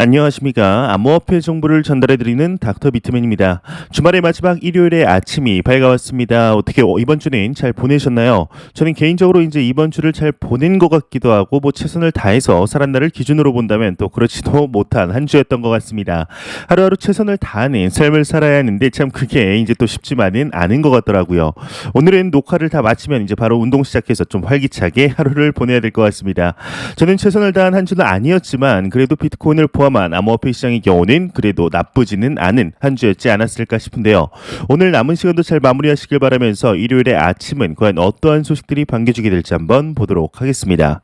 안녕하십니까. 암호화폐 정보를 전달해드리는 닥터 비트맨입니다. 주말의 마지막 일요일의 아침이 밝아왔습니다. 어떻게 이번 주는 잘 보내셨나요? 저는 개인적으로 이제 이번 주를 잘 보낸 것 같기도 하고 최선을 다해서 살았나를 기준으로 본다면 또 그렇지도 못한 한 주였던 것 같습니다. 하루하루 최선을 다하는 삶을 살아야 하는데 참 그게 이제 또 쉽지만은 않은 것 같더라고요. 오늘은 녹화를 다 마치면 이제 바로 운동 시작해서 좀 활기차게 하루를 보내야 될 것 같습니다. 저는 최선을 다한 한 주는 아니었지만 그래도 비트코인을 포함한 암호화폐 시장의 경우는 그래도 나쁘지는 않은 한 주였지 않았을까 싶은데요. 오늘 남은 시간도 잘 마무리하시길 바라면서 일요일의 아침은 과연 어떠한 소식들이 반겨주게 될지 한번 보도록 하겠습니다.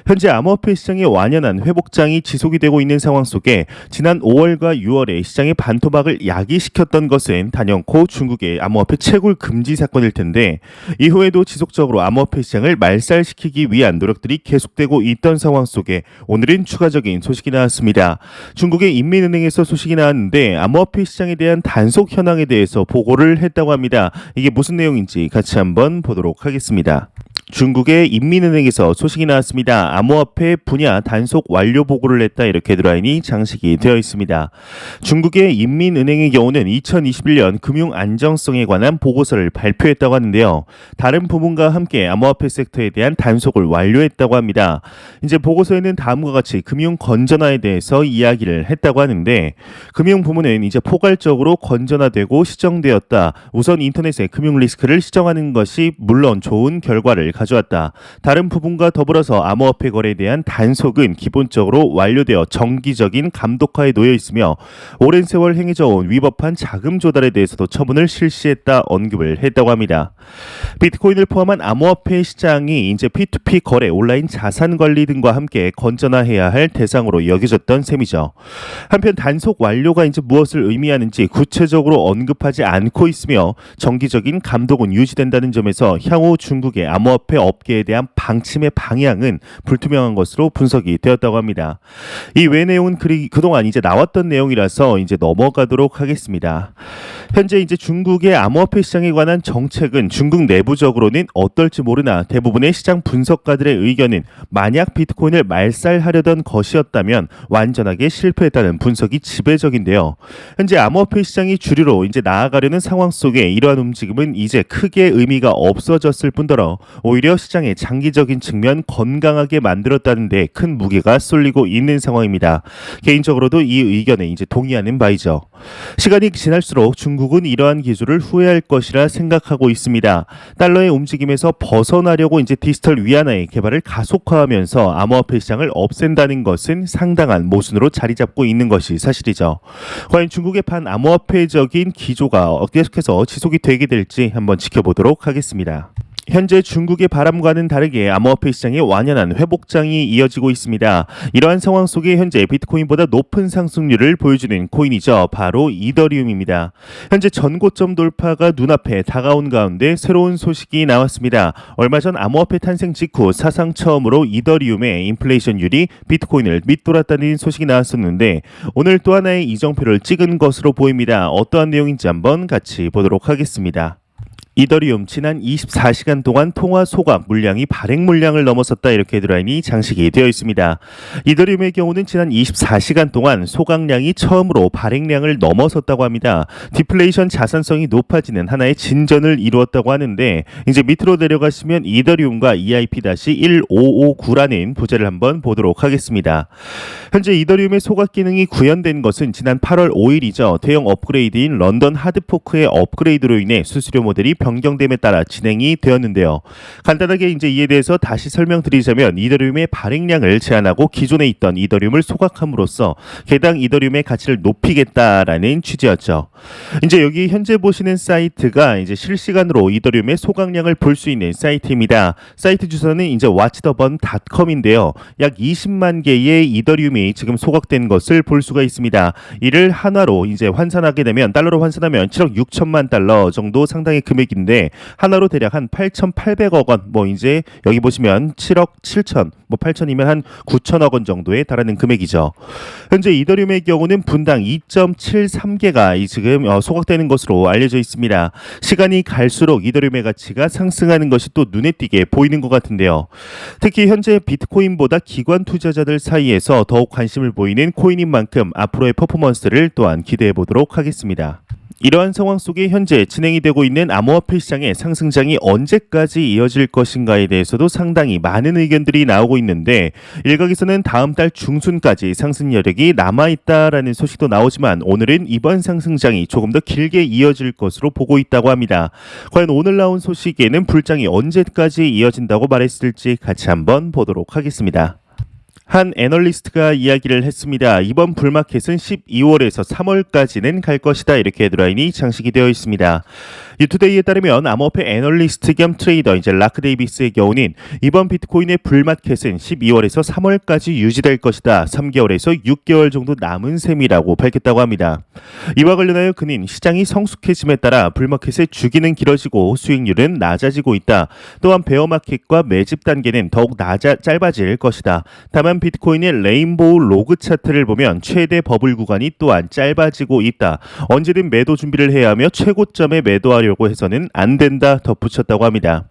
현재 암호화폐 시장의 완연한 회복장이 지속이 되고 있는 상황 속에 지난 5월과 6월에 시장의 반토막을 야기시켰던 것은 단연코 중국의 암호화폐 채굴 금지 사건일 텐데 이후에도 지속적으로 암호화폐 시장을 말살시키기 위한 노력들이 계속되고 있던 상황 속에 오늘은 추가적인 소식이 나왔습니다. 중국의 인민은행에서 소식이 나왔는데 암호화폐 시장에 대한 단속 현황에 대해서 보고를 했다고 합니다. 이게 무슨 내용인지 같이 한번 보도록 하겠습니다. 중국의 인민은행에서 소식이 나왔습니다. 암호화폐 분야 단속 완료 보고를 냈다 이렇게 헤드라인이 장식이 되어 있습니다. 중국의 인민은행의 경우는 2021년 금융 안정성에 관한 보고서를 발표했다고 하는데요. 다른 부문과 함께 암호화폐 섹터에 대한 단속을 완료했다고 합니다. 이제 보고서에는 다음과 같이 금융 건전화에 대해서 이야기를 했다고 하는데 금융 부문은 이제 포괄적으로 건전화되고 시정되었다. 우선 인터넷의 금융 리스크를 시정하는 것이 물론 좋은 결과를 가져왔다. 다른 부분과 더불어서 암호화폐 거래에 대한 단속은 기본적으로 완료되어 정기적인 감독하에 놓여 있으며 오랜 세월 행해져 온 위법한 자금 조달에 대해서도 처분을 실시했다 언급을 했다고 합니다. 비트코인을 포함한 암호화폐 시장이 이제 P2P 거래, 온라인 자산 관리 등과 함께 건전화해야 할 대상으로 여겨졌던 셈이죠. 한편 단속 완료가 이제 무엇을 의미하는지 구체적으로 언급하지 않고 있으며 정기적인 감독은 유지된다는 점에서 향후 중국의 암호화폐 업계에 대한 방침의 방향은 불투명한 것으로 분석이 되었다고 합니다. 이 외 내용은 그동안 이제 나왔던 내용이라서 이제 넘어가도록 하겠습니다. 현재 이제 중국의 암호화폐 시장에 관한 정책은 중국 내부적으로는 어떨지 모르나 대부분의 시장 분석가들의 의견은 만약 비트코인을 말살하려던 것이었다면 완전하게 실패했다는 분석이 지배적인데요. 현재 암호화폐 시장이 주류로 이제 나아가려는 상황 속에 이러한 움직임은 이제 크게 의미가 없어졌을 뿐더러 오히려 시장의 장기적인 측면 건강하게 만들었다는 데 큰 무게가 쏠리고 있는 상황입니다. 개인적으로도 이 의견에 이제 동의하는 바이죠. 시간이 지날수록 중국은 이러한 기조를 후회할 것이라 생각하고 있습니다. 달러의 움직임에서 벗어나려고 이제 디지털 위안화의 개발을 가속화하면서 암호화폐 시장을 없앤다는 것은 상당한 모순으로 자리 잡고 있는 것이 사실이죠. 과연 중국의 반 암호화폐적인 기조가 계속해서 지속이 되게 될지 한번 지켜보도록 하겠습니다. 현재 중국의 바람과는 다르게 암호화폐 시장의 완연한 회복장이 이어지고 있습니다. 이러한 상황 속에 현재 비트코인보다 높은 상승률을 보여주는 코인이죠. 바로 이더리움입니다. 현재 전고점 돌파가 눈앞에 다가온 가운데 새로운 소식이 나왔습니다. 얼마 전 암호화폐 탄생 직후 사상 처음으로 이더리움의 인플레이션율이 비트코인을 밑돌았다는 소식이 나왔었는데 오늘 또 하나의 이정표를 찍은 것으로 보입니다. 어떠한 내용인지 한번 같이 보도록 하겠습니다. 이더리움 지난 24시간 동안 통화 소각 물량이 발행 물량을 넘어섰다 이렇게 헤드라인이 장식이 되어 있습니다. 이더리움의 경우는 지난 24시간 동안 소각량이 처음으로 발행량을 넘어섰다고 합니다. 디플레이션 자산성이 높아지는 하나의 진전을 이루었다고 하는데 이제 밑으로 내려가시면 이더리움과 EIP-1559라는 부제를 한번 보도록 하겠습니다. 현재 이더리움의 소각 기능이 구현된 것은 지난 8월 5일이죠. 대형 업그레이드인 런던 하드포크의 업그레이드로 인해 수수료 모델이 변경됨에 따라 진행이 되었는데요. 간단하게 이제 이에 대해서 다시 설명드리자면 이더리움의 발행량을 제한하고 기존에 있던 이더리움을 소각함으로써 개당 이더리움의 가치를 높이겠다라는 취지였죠. 이제 여기 현재 보시는 사이트가 이제 실시간으로 이더리움의 소각량을 볼 수 있는 사이트입니다. 사이트 주소는 이제 watchtheburn.com인데요. 약 20만 개의 이더리움이 지금 소각된 것을 볼 수가 있습니다. 이를 한화로 이제 환산하게 되면 달러로 환산하면 7억 6천만 달러 정도 상당의 금액이 금액인데 하나로 대략 한 8,800억 원, 뭐 이제 여기 보시면 7억 7천, 뭐 8천이면 한 9천억 원 정도에 달하는 금액이죠. 현재 이더리움의 경우는 분당 2.73개가 지금 소각되는 것으로 알려져 있습니다. 시간이 갈수록 이더리움의 가치가 상승하는 것이 또 눈에 띄게 보이는 것 같은데요. 특히 현재 비트코인보다 기관 투자자들 사이에서 더욱 관심을 보이는 코인인 만큼 앞으로의 퍼포먼스를 또한 기대해 보도록 하겠습니다. 이러한 상황 속에 현재 진행이 되고 있는 암호화폐 시장의 상승장이 언제까지 이어질 것인가에 대해서도 상당히 많은 의견들이 나오고 있는데 일각에서는 다음 달 중순까지 상승 여력이 남아있다라는 소식도 나오지만 오늘은 이번 상승장이 조금 더 길게 이어질 것으로 보고 있다고 합니다. 과연 오늘 나온 소식에는 불장이 언제까지 이어진다고 말했을지 같이 한번 보도록 하겠습니다. 한 애널리스트가 이야기를 했습니다. 이번 불마켓은 12월에서 3월까지는 갈 것이다. 이렇게 헤드라인이 장식이 되어 있습니다. 뉴투데이에 따르면 암호화폐 애널리스트 겸 트레이더 라크 데이비스의 경우는 이번 비트코인의 불마켓은 12월에서 3월까지 유지될 것이다. 3개월에서 6개월 정도 남은 셈이라고 밝혔다고 합니다. 이와 관련하여 그는 시장이 성숙해짐에 따라 불마켓의 주기는 길어지고 수익률은 낮아지고 있다. 또한 베어마켓과 매집 단계는 더욱 짧아질 것이다. 다만 비트코인의 레인보우 로그 차트를 보면 최대 버블 구간이 또한 짧아지고 있다. 언제든 매도 준비를 해야 하며 최고점에 매도하려고 해서는 안 된다. 덧붙였다고 합니다.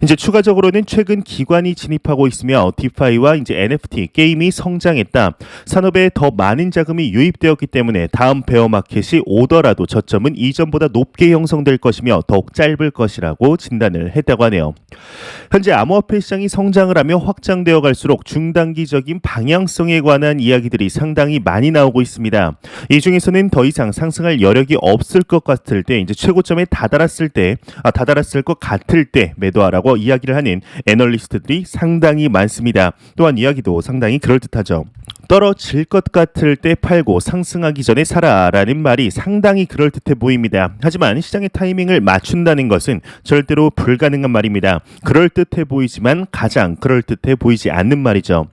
이제 추가적으로는 최근 기관이 진입하고 있으며 디파이와 NFT 게임이 성장했다. 산업에 더 많은 자금이 유입되었기 때문에 다음 베어마켓이 오더라도 저점은 이전보다 높게 형성될 것이며 더욱 짧을 것이라고 진단을 했다고 하네요. 현재 암호화폐 시장이 성장을 하며 확장되어 갈수록 중단기적인 방향성에 관한 이야기들이 상당히 많이 나오고 있습니다. 이 중에서는 더 이상 상승할 여력이 없을 것 같을 때 이제 최고점에 다다랐을 것 같을 때 매도하라고 이야기를 하는 애널리스트들이 상당히 많습니다. 또한 이야기도 상당히 그럴듯하죠. 떨어질 것 같을 때 팔고 상승하기 전에 사라라는 말이 상당히 그럴듯해 보입니다. 하지만 시장의 타이밍을 맞춘다는 것은 절대로 불가능한 말입니다. 그럴듯해 보이지만 가장 그럴듯해 보이지 않는 말이죠.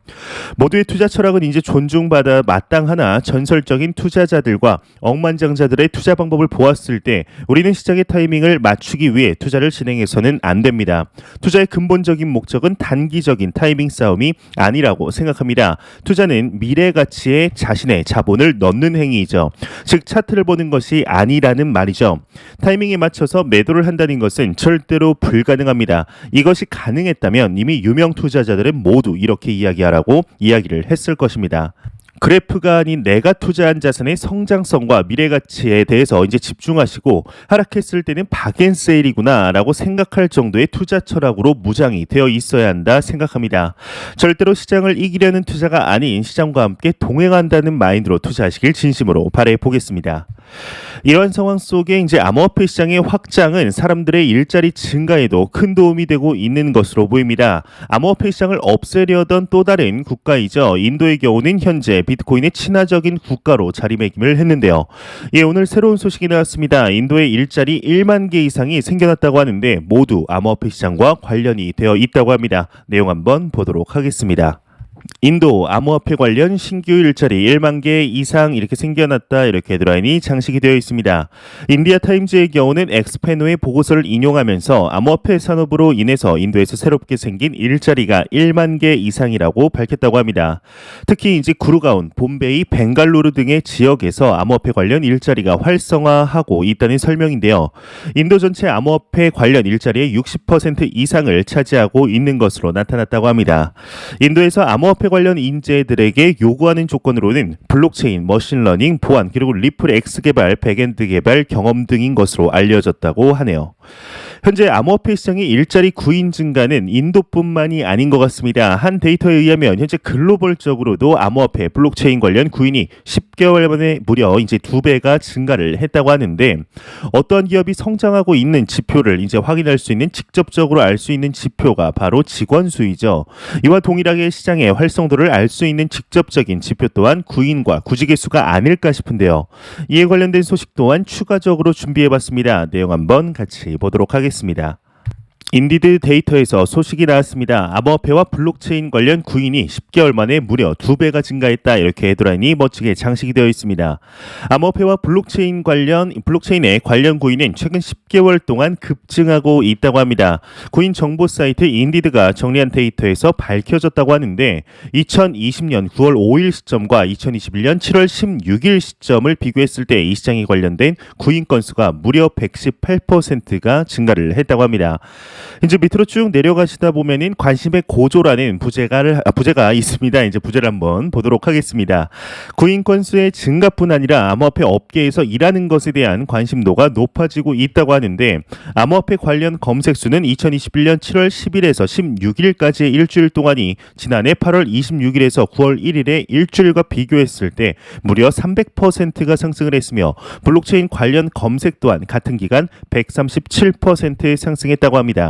모두의 투자 철학은 이제 존중받아 마땅하나 전설적인 투자자들과 억만장자들의 투자 방법을 보았을 때 우리는 시장의 타이밍을 맞추기 위해 투자를 진행해서는 안 됩니다. 투자의 근본적인 목적은 단기적인 타이밍 싸움이 아니라고 생각합니다. 투자는 미래 가치에 자신의 자본을 넣는 행위이죠. 즉 차트를 보는 것이 아니라는 말이죠. 타이밍에 맞춰서 매도를 한다는 것은 절대로 불가능합니다. 이것이 가능했다면 이미 유명 투자자들은 모두 이렇게 이야기하라고 이야기를 했을 것입니다. 그래프가 아닌 내가 투자한 자산의 성장성과 미래 가치에 대해서 이제 집중하시고 하락했을 때는 박앤세일이구나 라고 생각할 정도의 투자 철학으로 무장이 되어 있어야 한다 생각합니다. 절대로 시장을 이기려는 투자가 아닌 시장과 함께 동행한다는 마인드로 투자하시길 진심으로 바라해 보겠습니다. 이러한 상황 속에 이제 암호화폐 시장의 확장은 사람들의 일자리 증가에도 큰 도움이 되고 있는 것으로 보입니다. 암호화폐 시장을 없애려던 또 다른 국가이죠. 인도의 경우는 현재 비트코인의 친화적인 국가로 자리매김을 했는데요. 예, 오늘 새로운 소식이 나왔습니다. 인도의 일자리 1만 개 이상이 생겨났다고 하는데 모두 암호화폐 시장과 관련이 되어 있다고 합니다. 내용 한번 보도록 하겠습니다. 인도 암호화폐 관련 신규 일자리 1만 개 이상 이렇게 생겨났다 이렇게 헤드라인이 장식이 되어 있습니다. 인디아 타임즈의 경우는 엑스페노의 보고서를 인용하면서 암호화폐 산업으로 인해서 인도에서 새롭게 생긴 일자리가 1만 개 이상이라고 밝혔다고 합니다. 특히 이제 구르가온, 봄베이, 벵갈루루 등의 지역에서 암호화폐 관련 일자리가 활성화하고 있다는 설명인데요. 인도 전체 암호화폐 관련 일자리의 60% 이상을 차지하고 있는 것으로 나타났다고 합니다. 인도에서 암호화폐 관련 인재들에게 요구하는 조건으로는 블록체인, 머신러닝, 보안, 그리고 리플 X 개발, 백엔드 개발 경험 등인 것으로 알려졌다고 하네요. 현재 암호화폐 시장의 일자리 구인 증가는 인도뿐만이 아닌 것 같습니다. 한 데이터에 의하면 현재 글로벌적으로도 암호화폐, 블록체인 관련 구인이 10개월 만에 무려 이제 2배가 증가를 했다고 하는데 어떠한 기업이 성장하고 있는 지표를 이제 확인할 수 있는 직접적으로 알 수 있는 지표가 바로 직원 수이죠. 이와 동일하게 시장의 활성도를 알 수 있는 직접적인 지표 또한 구인과 구직의 수가 아닐까 싶은데요. 이에 관련된 소식 또한 추가적으로 준비해봤습니다. 내용 한번 같이 보도록 하겠습니다. 인디드 데이터에서 소식이 나왔습니다. 암호화폐와 블록체인 관련 구인이 10개월 만에 무려 2배가 증가했다. 이렇게 헤드라인이 멋지게 장식이 되어 있습니다. 암호화폐와 블록체인의 관련 구인은 최근 10개월 동안 급증하고 있다고 합니다. 구인 정보 사이트 인디드가 정리한 데이터에서 밝혀졌다고 하는데 2020년 9월 5일 시점과 2021년 7월 16일 시점을 비교했을 때 이 시장에 관련된 구인 건수가 무려 118%가 증가를 했다고 합니다. 이제 밑으로 쭉 내려가시다 보면은 관심의 고조라는 부제가 있습니다. 이제 부제를 한번 보도록 하겠습니다. 구인 건수의 증가뿐 아니라 암호화폐 업계에서 일하는 것에 대한 관심도가 높아지고 있다고 하는데 암호화폐 관련 검색 수는 2021년 7월 10일에서 16일까지의 일주일 동안이 지난해 8월 26일에서 9월 1일의 일주일과 비교했을 때 무려 300%가 상승을 했으며 블록체인 관련 검색 또한 같은 기간 137% 상승했다고 합니다.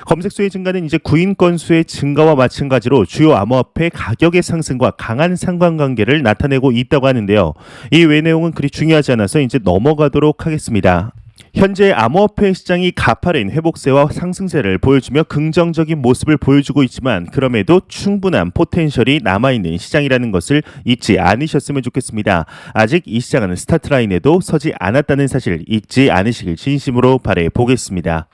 검색수의 증가는 이제 구인 건수의 증가와 마찬가지로 주요 암호화폐 가격의 상승과 강한 상관관계를 나타내고 있다고 하는데요. 이 외 내용은 그리 중요하지 않아서 이제 넘어가도록 하겠습니다. 현재 암호화폐 시장이 가파른 회복세와 상승세를 보여주며 긍정적인 모습을 보여주고 있지만 그럼에도 충분한 포텐셜이 남아있는 시장이라는 것을 잊지 않으셨으면 좋겠습니다. 아직 이 시장은 스타트라인에도 서지 않았다는 사실 잊지 않으시길 진심으로 바라보겠습니다.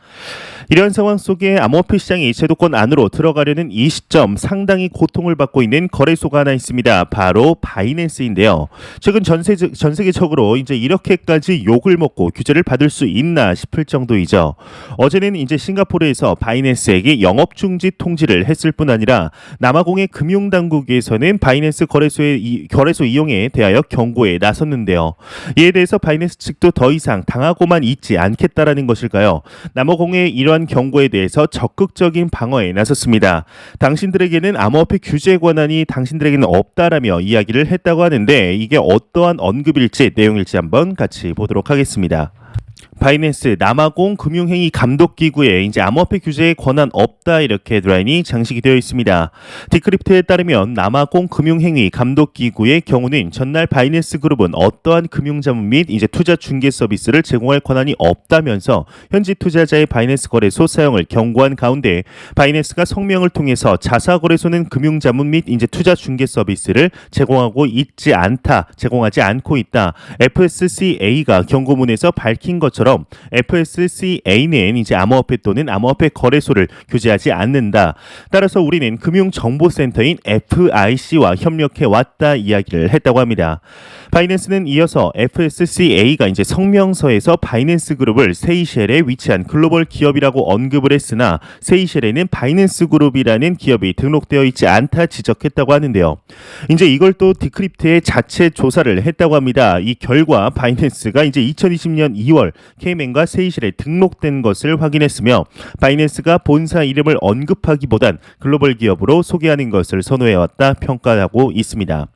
이런 상황 속에 암호화폐 시장이 제도권 안으로 들어가려는 이 시점 상당히 고통을 받고 있는 거래소가 하나 있습니다. 바로 바이낸스인데요. 최근 전 세계적으로 이제 이렇게까지 욕을 먹고 규제를 받을 수 있나 싶을 정도이죠. 어제는 이제 싱가포르에서 바이낸스에게 영업 중지 통지를 했을 뿐 아니라 남아공의 금융당국에서는 바이낸스 거래소 이용에 대하여 경고에 나섰는데요. 이에 대해서 바이낸스 측도 더 이상 당하고만 있지 않겠다라는 것일까요? 남아공의 이러한 경고에 대해서 적극적인 방어에 나섰습니다. 당신들에게는 암호화폐 규제 권한이 당신들에게는 없다라며 이야기를 했다고 하는데 이게 어떠한 언급일지 내용일지 한번 같이 보도록 하겠습니다. 바이낸스 남아공 금융행위 감독기구에 이제 암호화폐 규제에 권한 없다 이렇게 헤드라인이 장식이 되어 있습니다. 디크립트에 따르면 남아공 금융행위 감독기구의 경우는 전날 바이낸스 그룹은 어떠한 금융자문 및 이제 투자 중개 서비스를 제공할 권한이 없다면서 현지 투자자의 바이낸스 거래소 사용을 경고한 가운데 바이낸스가 성명을 통해서 자사거래소는 금융자문 및 이제 투자 중개 서비스를 제공하지 않고 있다. FSCA가 경고문에서 밝힌 것처럼 FSCA는 이제 암호화폐 또는 암호화폐 거래소를 규제하지 않는다. 따라서 우리는 금융정보센터인 FIC와 협력해 왔다 이야기를 했다고 합니다. 바이낸스는 이어서 FSCA가 이제 성명서에서 바이낸스 그룹을 세이셸에 위치한 글로벌 기업이라고 언급을 했으나 세이셸에는 바이낸스 그룹이라는 기업이 등록되어 있지 않다 지적했다고 하는데요. 이제 이걸 또 디크립트의 자체 조사를 했다고 합니다. 이 결과 바이낸스가 이제 2020년 2월 케이맨과 세이셸에 등록된 것을 확인했으며 바이낸스가 본사 이름을 언급하기보단 글로벌 기업으로 소개하는 것을 선호해왔다 평가하고 있습니다.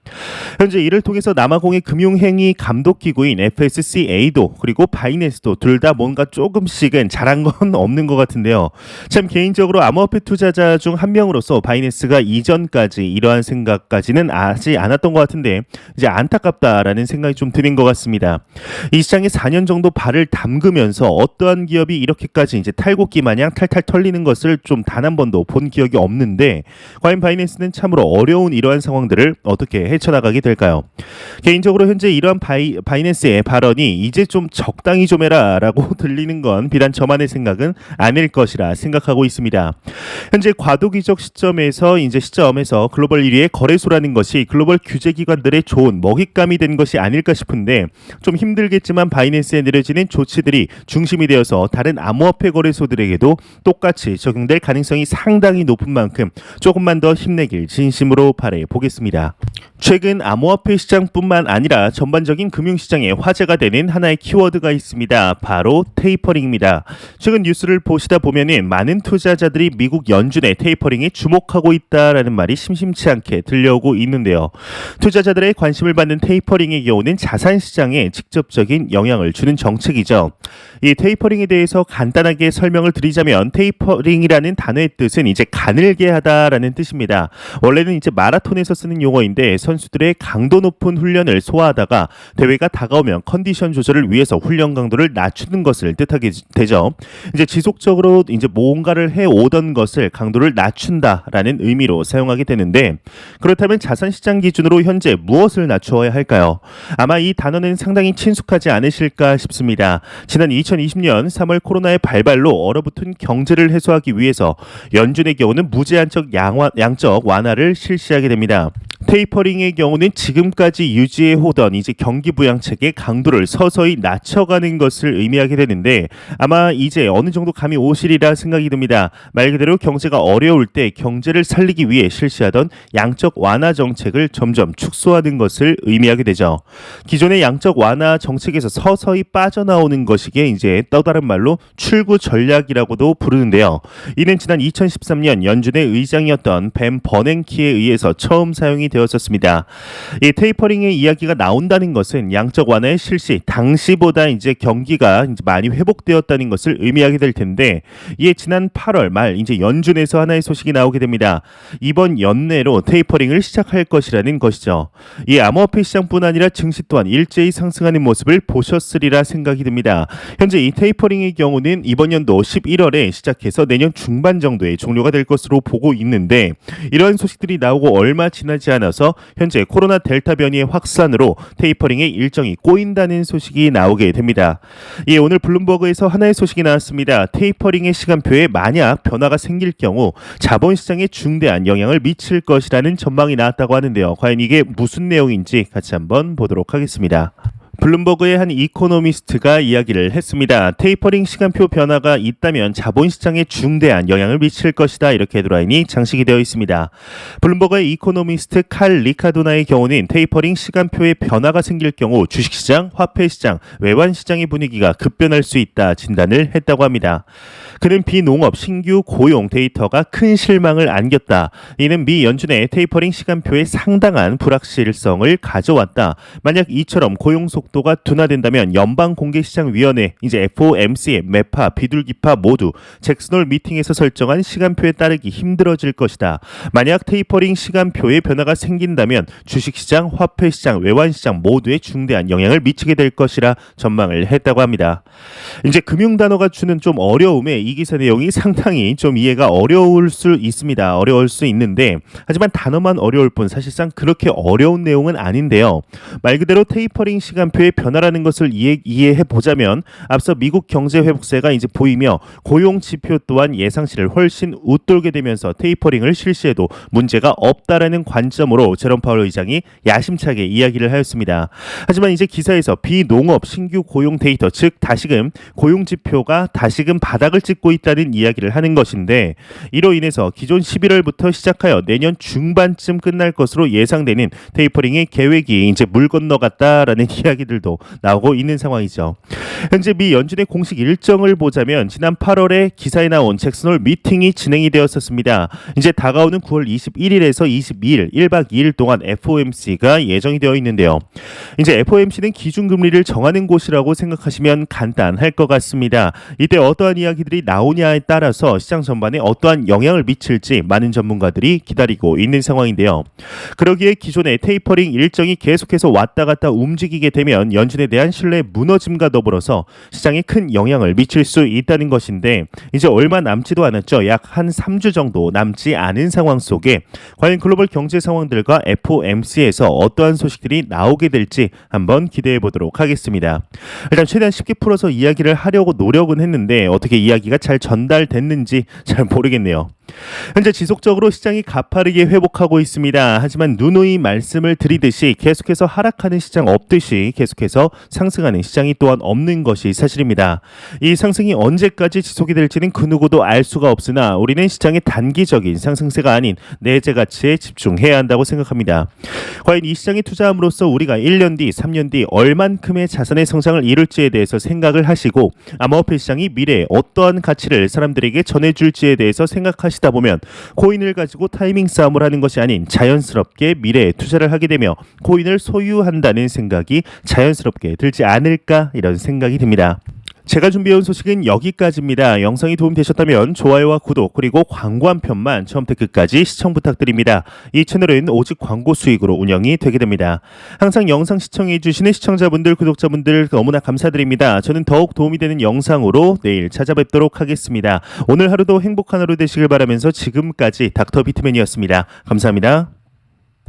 현재 이를 통해서 남아공의 금융행위 감독기구인 FSCA도 그리고 바이낸스도 둘 다 뭔가 조금씩은 잘한 건 없는 것 같은데요. 참 개인적으로 암호화폐 투자자 중 한 명으로서 바이낸스가 이전까지 이러한 생각까지는 하지 않았던 것 같은데 이제 안타깝다라는 생각이 좀 드는 것 같습니다. 이 시장에 4년 정도 발을 담그면서 어떠한 기업이 이렇게까지 이제 탈곡기 마냥 탈탈 털리는 것을 좀 단 한 번도 본 기억이 없는데 과연 바이낸스는 참으로 어려운 이러한 상황들을 어떻게 헤쳐나가게 될까요? 개인적으로 현재 이러한 바이낸스의 발언이 이제 좀 적당히 좀 해라 라고 들리는 건 비단 저만의 생각은 아닐 것이라 생각하고 있습니다. 현재 과도기적 시점에서 글로벌 1위의 거래소라는 것이 글로벌 규제기관들의 좋은 먹잇감이 된 것이 아닐까 싶은데 좀 힘들겠지만 바이낸스에 내려지는 조치들이 중심이 되어서 다른 암호화폐 거래소들에게도 똑같이 적용될 가능성이 상당히 높은 만큼 조금만 더 힘내길 진심으로 바라보겠습니다. 최근 암호화폐 시장뿐만 아니라 전반적인 금융시장에 화제가 되는 하나의 키워드가 있습니다. 바로 테이퍼링입니다. 최근 뉴스를 보시다 보면은 많은 투자자들이 미국 연준의 테이퍼링에 주목하고 있다라는 말이 심심치 않게 들려오고 있는데요. 투자자들의 관심을 받는 테이퍼링의 경우는 자산 시장에 직접적인 영향을 주는 정책이죠. 이 테이퍼링에 대해서 간단하게 설명을 드리자면 테이퍼링이라는 단어의 뜻은 이제 가늘게 하다라는 뜻입니다. 원래는 이제 마라톤에서 쓰는 용어인데 선수들의 강도 높은 훈련을 소화하다가 대회가 다가오면 컨디션 조절을 위해서 훈련 강도를 낮추는 것을 뜻하게 되죠. 이제 지속적으로 이제 뭔가를 해 오던 것을 강도를 낮춘다라는 의미로 사용하게 되는데 그렇다면 자산시장 기준으로 현재 무엇을 낮추어야 할까요? 아마 이 단어는 상당히 친숙하지 않으실까 싶습니다. 지난 2020년 3월 코로나의 발발로 얼어붙은 경제를 해소하기 위해서 연준의 경우는 무제한적 양적 완화를 실시하게 됩니다. 테이퍼링의 경우는 지금까지 유지해 오던 이제 경기 부양책의 강도를 서서히 낮춰가는 것을 의미하게 되는데 아마 이제 어느 정도 감이 오시리라 생각이 듭니다. 말 그대로 경제가 어려울 때 경제를 살리기 위해 실시하던 양적 완화 정책을 점점 축소하는 것을 의미하게 되죠. 기존의 양적 완화 정책에서 서서히 빠져나오는 것이기에 이제 또 다른 말로 출구 전략이라고도 부르는데요. 이는 지난 2013년 연준의 의장이었던 벤 버냉키에 의해서 처음 사용이 되었었습니다. 이 테이퍼링의 이야기가 나온다는 것은 양적 완화의 실시 당시보다 이제 경기가 이제 많이 회복되었다는 것을 의미하게 될 텐데 이에 지난 8월 말 이제 연준에서 하나의 소식이 나오게 됩니다. 이번 연내로 테이퍼링을 시작할 것이라는 것이죠. 이 암호화폐 시장뿐 아니라 증시 또한 일제히 상승하는 모습을 보셨으리라 생각이 듭니다. 현재 이 테이퍼링의 경우는 이번 연도 11월에 시작해서 내년 중반 정도에 종료가 될 것으로 보고 있는데 이러한 소식들이 나오고 얼마 지나지 않아서 현재 코로나 델타 변이의 확산으로 테이퍼링의 일정이 꼬인다는 소식이 나오게 됩니다. 예, 오늘 블룸버그에서 하나의 소식이 나왔습니다. 테이퍼링의 시간표에 만약 변화가 생길 경우 자본시장에 중대한 영향을 미칠 것이라는 전망이 나왔다고 하는데요. 과연 이게 무슨 내용인지 같이 한번 보도록 하겠습니다. 블룸버그의 한 이코노미스트가 이야기를 했습니다. 테이퍼링 시간표 변화가 있다면 자본시장에 중대한 영향을 미칠 것이다. 이렇게 헤드라인이 장식이 되어 있습니다. 블룸버그의 이코노미스트 칼 리카도나의 경우는 테이퍼링 시간표에 변화가 생길 경우 주식시장, 화폐시장, 외환시장의 분위기가 급변할 수 있다 진단을 했다고 합니다. 그는 비농업 신규 고용 데이터가 큰 실망을 안겼다. 이는 미 연준의 테이퍼링 시간표에 상당한 불확실성을 가져왔다. 만약 이처럼 고용 속도가 둔화된다면 연방공개시장위원회 이제 FOMC의 매파, 비둘기파 모두 잭슨홀 미팅에서 설정한 시간표에 따르기 힘들어질 것이다. 만약 테이퍼링 시간표에 변화가 생긴다면 주식시장, 화폐시장, 외환시장 모두에 중대한 영향을 미치게 될 것이라 전망을 했다고 합니다. 이제 금융 단어가 주는 좀 어려움에 이 기사 내용이 상당히 좀 이해가 어려울 수 있습니다. 어려울 수 있는데 하지만 단어만 어려울 뿐 사실상 그렇게 어려운 내용은 아닌데요. 말 그대로 테이퍼링 시간표의 변화라는 것을 이해해 보자면 앞서 미국 경제 회복세가 이제 보이며 고용 지표 또한 예상치를 훨씬 웃돌게 되면서 테이퍼링을 실시해도 문제가 없다라는 관점으로 제롬 파월 의장이 야심차게 이야기를 하였습니다. 하지만 이제 기사에서 비농업 신규 고용 데이터 즉 다시금 고용 지표가 다시금 바닥을 찍고 있다는 이야기를 하는 것인데 이로 인해서 기존 11월부터 시작하여 내년 중반쯤 끝날 것으로 예상되는 테이퍼링의 계획이 이제 물 건너갔다라는 이야기들도 나오고 있는 상황이죠. 현재 미 연준의 공식 일정을 보자면 지난 8월에 기사에 나온 잭슨홀 미팅이 진행이 되었었습니다. 이제 다가오는 9월 21일에서 22일 1박 2일 동안 FOMC가 예정이 되어 있는데요. 이제 FOMC는 기준금리를 정하는 곳이라고 생각하시면 간단할 것 같습니다. 이때 어떠한 이야기들이 나오냐에 따라서 시장 전반에 어떠한 영향을 미칠지 많은 전문가들이 기다리고 있는 상황인데요. 그러기에 기존의 테이퍼링 일정이 계속해서 왔다 갔다 움직이게 되면 연준에 대한 신뢰 무너짐과 더불어서 시장에 큰 영향을 미칠 수 있다는 것인데 이제 얼마 남지도 않았죠. 약 한 3주 정도 남지 않은 상황 속에 과연 글로벌 경제 상황들과 FOMC에서 어떠한 소식들이 나오게 될지 한번 기대해 보도록 하겠습니다. 일단 최대한 쉽게 풀어서 이야기를 하려고 노력은 했는데 어떻게 이야기가 잘 전달됐는지 잘 모르겠네요. 현재 지속적으로 시장이 가파르게 회복하고 있습니다. 하지만 누누이 말씀을 드리듯이 계속해서 하락하는 시장 없듯이 계속해서 상승하는 시장이 또한 없는 것이 사실입니다. 이 상승이 언제까지 지속이 될지는 그 누구도 알 수가 없으나 우리는 시장의 단기적인 상승세가 아닌 내재 가치에 집중해야 한다고 생각합니다. 과연 이 시장에 투자함으로써 우리가 1년 뒤, 3년 뒤 얼만큼의 자산의 성장을 이룰지에 대해서 생각을 하시고 암호화폐 시장이 미래에 어떠한 가치를 사람들에게 전해줄지에 대해서 생각하시다 보면 코인을 가지고 타이밍 싸움을 하는 것이 아닌 자연스럽게 미래에 투자를 하게 되며 코인을 소유한다는 생각이 자연스럽게 들지 않을까 이런 생각이 듭니다. 제가 준비해온 소식은 여기까지입니다. 영상이 도움되셨다면 좋아요와 구독 그리고 광고 한 편만 처음부터 끝까지 시청 부탁드립니다. 이 채널은 오직 광고 수익으로 운영이 되게 됩니다. 항상 영상 시청해 주시는 시청자분들, 구독자분들 너무나 감사드립니다. 저는 더욱 도움이 되는 영상으로 내일 찾아뵙도록 하겠습니다. 오늘 하루도 행복한 하루 되시길 바라면서 지금까지 닥터 비트맨이었습니다. 감사합니다.